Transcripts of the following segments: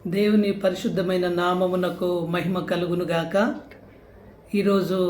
దేవుని పరిశుద్ధమైన నామమునకు మహిమ కలుగునుగాక. ఈరోజు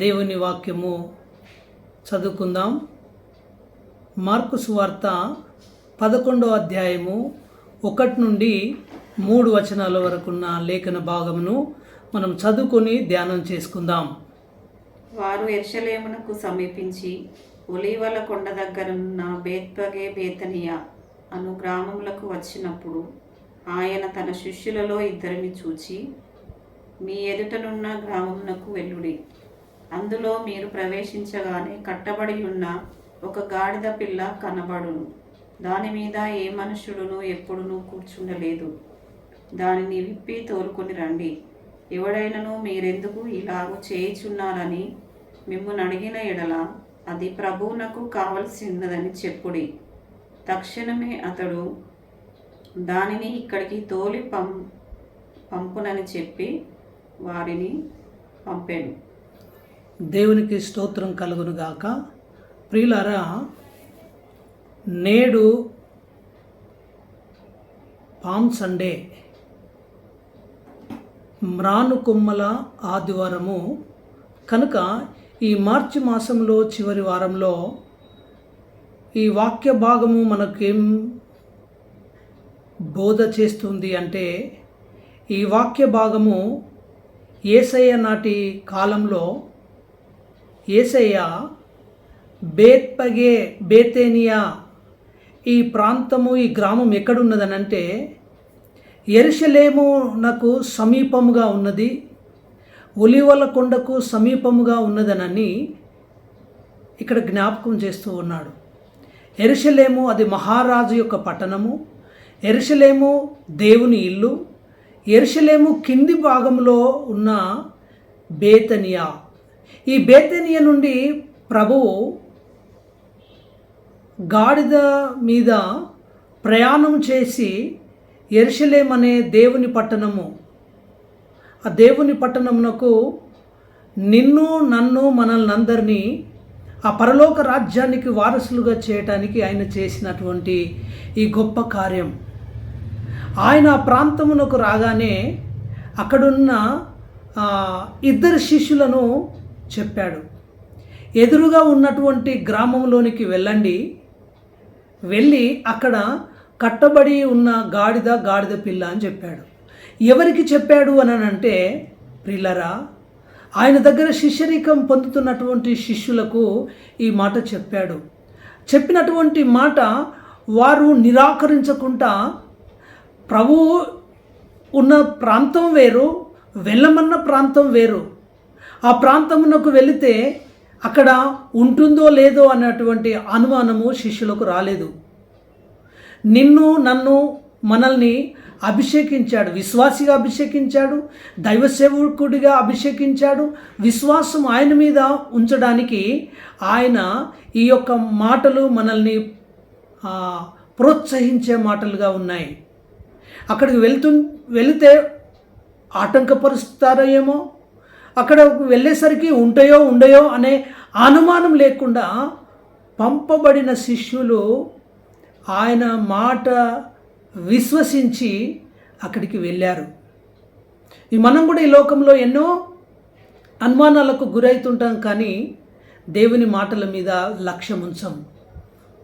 దేవుని వాక్యము చదువుకుందాం. మార్కు సువార్త 11వ అధ్యాయము 1 నుండి 3 వచనాల వరకున్న లేఖన భాగమును మనం చదువుకొని ధ్యానం చేసుకుందాం. వారు యెరూషలేమునకు సమీపించి ఒలీవల కొండ దగ్గరున్న బేత్పగే బేతనియ అను గ్రామములకు వచ్చినప్పుడు ఆయన తన శిష్యులలో 2 చూచి, మీ ఎదుటనున్న గ్రామమునకు వెళ్ళుడి. అందులో మీరు ప్రవేశించగానే కట్టబడి ఉన్న ఒక గాడిద పిల్ల కనబడును. దాని మీద ఏ మనుష్యుడును ఎప్పుడునూ కూర్చుండలేదు. దానిని విప్పి తోలుకొని రండి. ఎవడైనను మీరెందుకు ఇలాగూ చేయుచున్నారని మిమ్మును అడిగిన ఎడల అది ప్రభువునకు కావలసినదని చెప్పుడి. తక్షణమే అతడు దానిని ఇక్కడికి తోలి పంపునని చెప్పి వారిని పంపాను. దేవునికి స్తోత్రం కలుగునుగాక. ప్రియులారా, నేడు పామ్ సండే, మ్రాను కొమ్మల ఆదివారము కనుక ఈ మార్చి మాసంలో చివరి వారంలో ఈ వాక్య భాగము మనకేం బోధ చేస్తుంది అంటే, ఈ వాక్య భాగము యేసయ్య నాటి కాలంలో యేసయ్య బేత్పగే బేతేనియా ఈ ప్రాంతము, ఈ గ్రామం ఎక్కడున్నదనంటే యెరూషలేమునకు సమీపముగా ఉన్నది, ఒలీవల కొండకు సమీపముగా ఉన్నదనని ఇక్కడ జ్ఞాపకం చేస్తూ ఉన్నాడు. యెరూషలేము అది మహారాజు యొక్క పట్టణము. యెరూషలేము దేవుని ఇల్లు. యెరూషలేము కింది భాగంలో ఉన్న బేతనియా. ఈ బేతనియా నుండి ప్రభువు గాడిద మీద ప్రయాణం చేసి యెరూషలేము అనే దేవుని పట్టణము, ఆ దేవుని పట్టణమునకు నిన్ను నన్ను మనల్ని అందరినీ ఆ పరలోక రాజ్యానికి వారసులుగా చేయటానికి ఆయన చేసినటువంటి ఈ గొప్ప కార్యం. ఆయన ఆ ప్రాంతమునకు రాగానే అక్కడున్న 2 శిష్యులను చెప్పాడు, ఎదురుగా ఉన్నటువంటి గ్రామంలోనికి వెళ్ళండి, వెళ్ళి అక్కడ కట్టబడి ఉన్న గాడిద పిల్ల అని చెప్పాడు. ఎవరికి చెప్పాడు అని అంటే, ప్రియులారా, ఆయన దగ్గర శిష్యరికం పొందుతున్నటువంటి శిష్యులకు ఈ మాట చెప్పాడు. చెప్పినటువంటి మాట వారు నిరాకరించకుండా, ప్రభువు ఉన్న ప్రాంతం వేరు, వెళ్ళమన్న ప్రాంతం వేరు, ఆ ప్రాంతమునకు వెళితే అక్కడ ఉంటుందో లేదో అన్నటువంటి అనుమానము శిష్యులకు రాలేదు. నిన్ను నన్ను మనల్ని అభిషేకించాడు, విశ్వాసిగా అభిషేకించాడు, దైవ సేవకుడిగా అభిషేకించాడు. విశ్వాసం ఆయన మీద ఉంచడానికి ఆయన ఈ యొక్క మాటలు మనల్ని ప్రోత్సహించే మాటలుగా ఉన్నాయి. అక్కడికి వెళితే ఆటంకపరుస్తారో ఏమో, అక్కడ వెళ్ళేసరికి ఉంటాయో ఉండయో అనే అనుమానం లేకుండా పంపబడిన శిష్యులు ఆయన మాట విశ్వసించి అక్కడికి వెళ్ళారు. మనం కూడా ఈ లోకంలో ఎన్నో అనుమానాలకు గురవుతుంటాం, కానీ దేవుని మాటల మీద లక్ష్యం ఉంచం.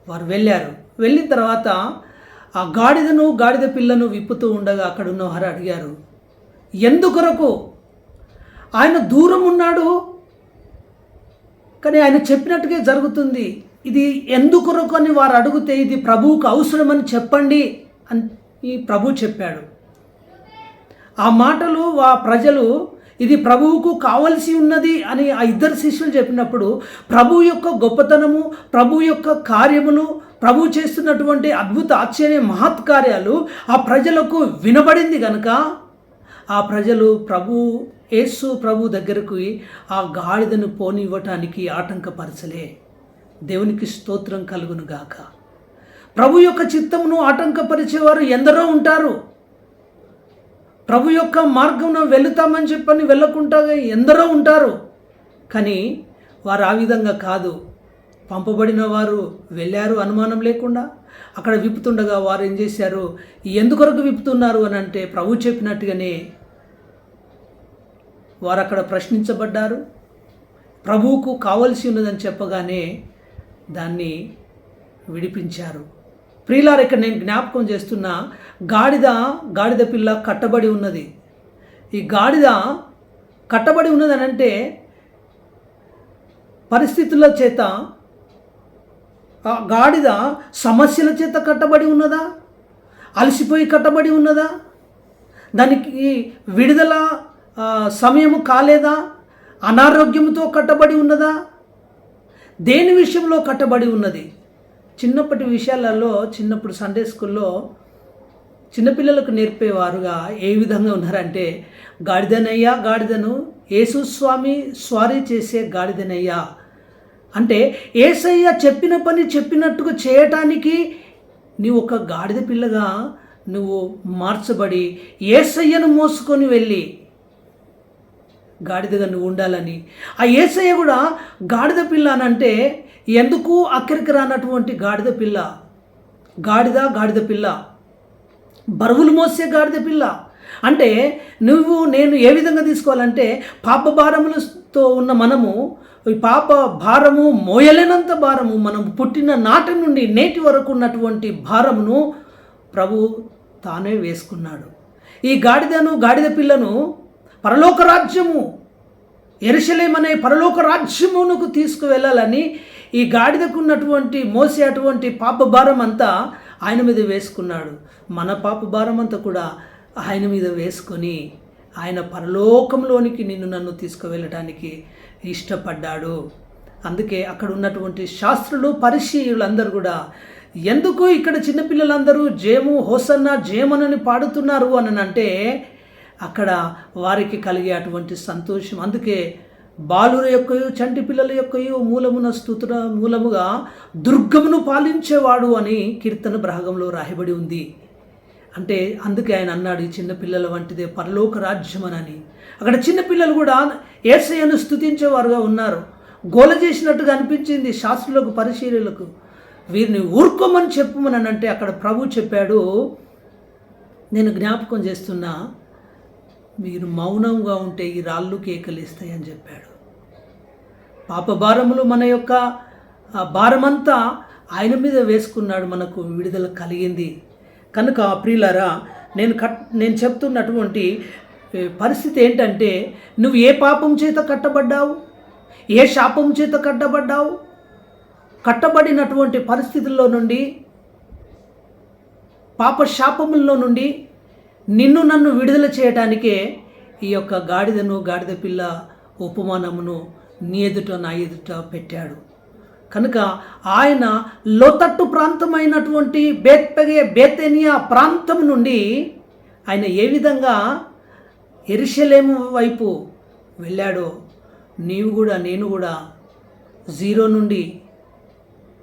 వారు వెళ్ళారు. వెళ్ళిన తర్వాత ఆ గాడిద పిల్లను విప్పుతూ ఉండగా అక్కడున్న వారు అడిగారు, ఎందుకొరకు? ఆయన దూరం ఉన్నాడు, కానీ ఆయన చెప్పినట్టుగా జరుగుతుంది. ఇది ఎందుకొరకు అని వారు అడిగితే, ఇది ప్రభువుకు అవసరమని చెప్పండి అని ప్రభు చెప్పాడు. ఆ మాటలు ఆ ప్రజలు ఇది ప్రభువుకు కావలసి ఉన్నది అని ఆ 2 శిష్యులు చెప్పినప్పుడు, ప్రభు యొక్క గొప్పతనము, ప్రభు యొక్క కార్యములు, ప్రభు చేస్తున్నటువంటి అద్భుత ఆశ్చర్య మహత్కార్యాలు ఆ ప్రజలకు వినబడింది కనుక ఆ ప్రజలు యేసు ప్రభు దగ్గరకు ఆ గాడిదను పోనివ్వటానికి ఆటంకపరచలే. దేవునికి స్తోత్రం కలుగును గాక. ప్రభు యొక్క చిత్తమును ఆటంకపరిచేవారు ఎందరో ఉంటారు. ప్రభు యొక్క మార్గంలో వెళుతామని చెప్పని వెళ్ళకుండా ఎందరో ఉంటారు. కానీ వారు ఆ విధంగా కాదు. పంపబడిన వారు వెళ్ళారు అనుమానం లేకుండా. అక్కడ విప్పుతుండగా వారు ఏం చేశారు, ఎందుకొరకు విప్పుతున్నారు అని అంటే ప్రభు చెప్పినట్టుగానే వారు అక్కడ ప్రశ్నించబడ్డారు. ప్రభువుకు కావలసి ఉన్నదని చెప్పగానే దాన్ని విడిపించారు. ప్రియులారా, ఇక్కడ నేను జ్ఞాపకం చేస్తున్న గాడిద పిల్ల కట్టబడి ఉన్నది. ఈ గాడిద కట్టబడి ఉన్నదని అంటే పరిస్థితుల చేత, గాడిద సమస్యల చేత కట్టబడి ఉన్నదా, అలసిపోయి కట్టబడి ఉన్నదా, దానికి విడుదల సమయము కాలేదా, అనారోగ్యంతో కట్టబడి ఉన్నదా, దేని విషయంలో కట్టబడి ఉన్నది? చిన్నప్పటి విషయాలలో, చిన్నప్పుడు సండే స్కూల్లో చిన్నపిల్లలకు నేర్పేవారుగా ఏ విధంగా ఉన్నారంటే, గాడిదనయ్యా గాడిదను యేసు స్వామి స్వారీ చేసే గాడిదనయ్యా అంటే యేసయ్య చెప్పిన పని చెప్పినట్టుగా చేయటానికి నీవు ఒక గాడిద పిల్లగా నువ్వు మార్చబడి యేసయ్యను మోసుకొని వెళ్ళి గాడిదగా నువ్వు ఉండాలని. ఆ యేసయ్య కూడా గాడిద పిల్ల అని అంటే ఎందుకు అక్కడికి రానటువంటి గాడిద పిల్ల, గాడిద పిల్ల, బరువులు మోసే గాడిద పిల్ల అంటే నువ్వు నేను ఏ విధంగా తీసుకోవాలంటే, పాప భారములతో ఉన్న మనము, ఈ పాప భారము మోయలేనంత భారము, మనం పుట్టిన నాటి నుండి నేటి వరకు ఉన్నటువంటి భారమును ప్రభు తానే వేసుకున్నాడు. ఈ గాడిద పిల్లను పరలోక రాజ్యము, యెరూషలేము అనే పరలోక రాజ్యమునకు తీసుకువెళ్ళాలని ఈ గాడిదకు ఉన్నటువంటి మోసే అటువంటి పాప భారం అంతా ఆయన మీద వేసుకున్నాడు. మన పాప భారం అంతా కూడా ఆయన మీద వేసుకొని ఆయన పరలోకంలోనికి నిన్ను నన్ను తీసుకువెళ్ళటానికి ఇష్టపడ్డాడు. అందుకే అక్కడ ఉన్నటువంటి శాస్త్రులు, పరిసయ్యులు అందరూ కూడా ఎందుకు ఇక్కడ చిన్నపిల్లలందరూ జేము హోసన్న జేమనని పాడుతున్నారు అని అంటే అక్కడ వారికి కలిగే అటువంటి సంతోషం. అందుకే బాలుర యొక్కయు చంటి పిల్లల యొక్కయు మూలమున స్తుతుల మూలముగా దుర్గమును పాలించేవాడు అని కీర్తన భాగంలో రాయబడి ఉంది. అంటే అందుకే ఆయన అన్నాడు, ఈ చిన్నపిల్లల వంటిదే పరలోక రాజ్యమనని. అక్కడ చిన్నపిల్లలు కూడా యేసయ్యను స్తుతించేవారుగా ఉన్నారు. గోల చేసినట్టుగా అనిపించింది శాస్త్రులకు, పరిశీలకులకు. వీరిని ఊరుకోమని చెప్పమని అంటే అక్కడ ప్రభు చెప్పాడు, నేను జ్ఞాపకం చేస్తున్నా, మీరు మౌనంగా ఉంటే ఈ రాళ్ళు కేకలేస్తాయని చెప్పాడు. పాప భారములు మన యొక్క భారమంతా ఆయన మీద వేసుకున్నాడు, మనకు విడుదల కలిగింది. కనుక ప్రియులారా, నేను చెప్తున్నటువంటి పరిస్థితి ఏంటంటే, నువ్వు ఏ పాపం చేత కట్టబడ్డావు, ఏ శాపం చేత కట్టబడ్డావు, కట్టబడినటువంటి పరిస్థితుల్లో నుండి, పాప శాపముల్లో నుండి నిన్ను నన్ను విడుదల చేయటానికే ఈ యొక్క గాడిద పిల్ల ఉపమానమును నీ ఎదుట నా ఎదుట పెట్టాడు. కనుక ఆయన లోతట్టు ప్రాంతమైనటువంటి బేతేనియా ప్రాంతం నుండి ఆయన ఏ విధంగా యెరూషలేము వైపు వెళ్ళాడో, నీవు కూడా నేను కూడా జీరో నుండి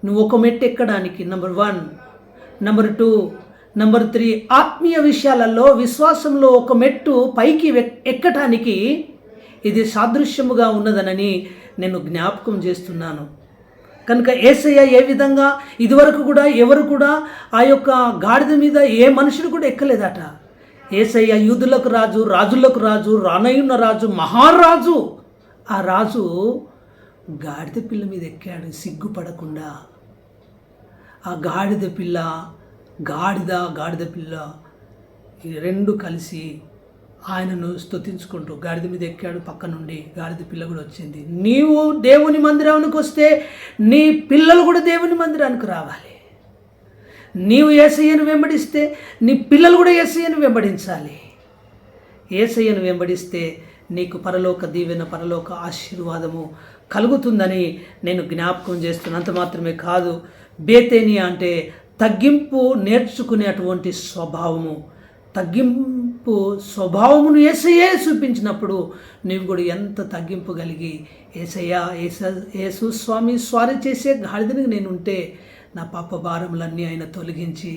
నువ్వు ఒక మెట్టు ఎక్కడానికి నెంబర్ 1, నెంబర్ 2, నెంబర్ 3 ఆత్మీయ విషయాలలో విశ్వాసంలో ఒక మెట్టు పైకి ఎక్కటానికి ఇది సాదృశ్యముగా ఉన్నదనని నేను జ్ఞాపకం చేస్తున్నాను. కనుక యేసయ్య ఏ విధంగా ఇదివరకు కూడా ఎవరు కూడా ఆ యొక్క గాడిద మీద ఏ మనుషుడు కూడా ఎక్కలేదట. యేసయ్య యూదులకు రాజు, రాజులకు రాజు, రానయ్యున్న రాజు, మహారాజు. ఆ రాజు గాడిద పిల్ల మీద ఎక్కాడు సిగ్గుపడకుండా. ఆ గాడిద పిల్ల ఈ రెండు కలిసి ఆయనను స్తుతించుకుంటూ గాడిద మీద ఎక్కాడు. పక్క నుండి గాడిద పిల్ల కూడా వచ్చింది. నీవు దేవుని మందిరానికి వస్తే నీ పిల్లలు కూడా దేవుని మందిరానికి రావాలి. నీవు యేసయ్యను వెంబడిస్తే నీ పిల్లలు కూడా యేసయ్యను వెంబడించాలి. యేసయ్యను వెంబడిస్తే నీకు పరలోక దీవెన, పరలోక ఆశీర్వాదము కలుగుతుందని నేను జ్ఞాపకం చేస్తున్నాను. అంత మాత్రమే కాదు, బేతేనియా అంటే తగ్గింపు నేర్చుకునేటువంటి స్వభావము. తగ్గింపు స్వభావమును యేసయ్యే చూపించినప్పుడు నీవు కూడా ఎంత తగ్గింపు కలిగి యేసు స్వామి స్వారీ చేసే గాడిదనికి నేను ఉంటే నా పాప భారములన్నీ ఆయన తొలగించి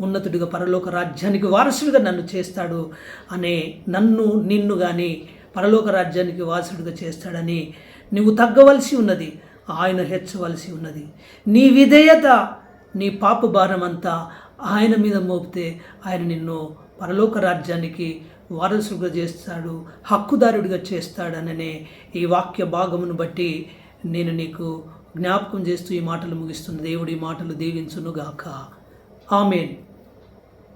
ఉన్నతుడిగా పరలోక రాజ్యానికి వారసుడిగా నన్ను చేస్తాడు అనే నిన్ను కానీ పరలోక రాజ్యానికి వారసుడిగా చేస్తాడని నువ్వు తగ్గవలసి ఉన్నది, ఆయన హెచ్చవలసి ఉన్నది. నీ విధేయత నీ పాప భారం అంతా ఆయన మీద మోపితే ఆయన నిన్ను పరలోక రాజ్యానికి వారసుగా చేస్తాడు, హక్కుదారుడిగా చేస్తాడననే ఈ వాక్య భాగమును బట్టి నేను నీకు జ్ఞాపకం చేస్తూ ఈ మాటలు ముగిస్తున్న. దేవుడి మాటలు దీవించునుగాక. ఆమేన్.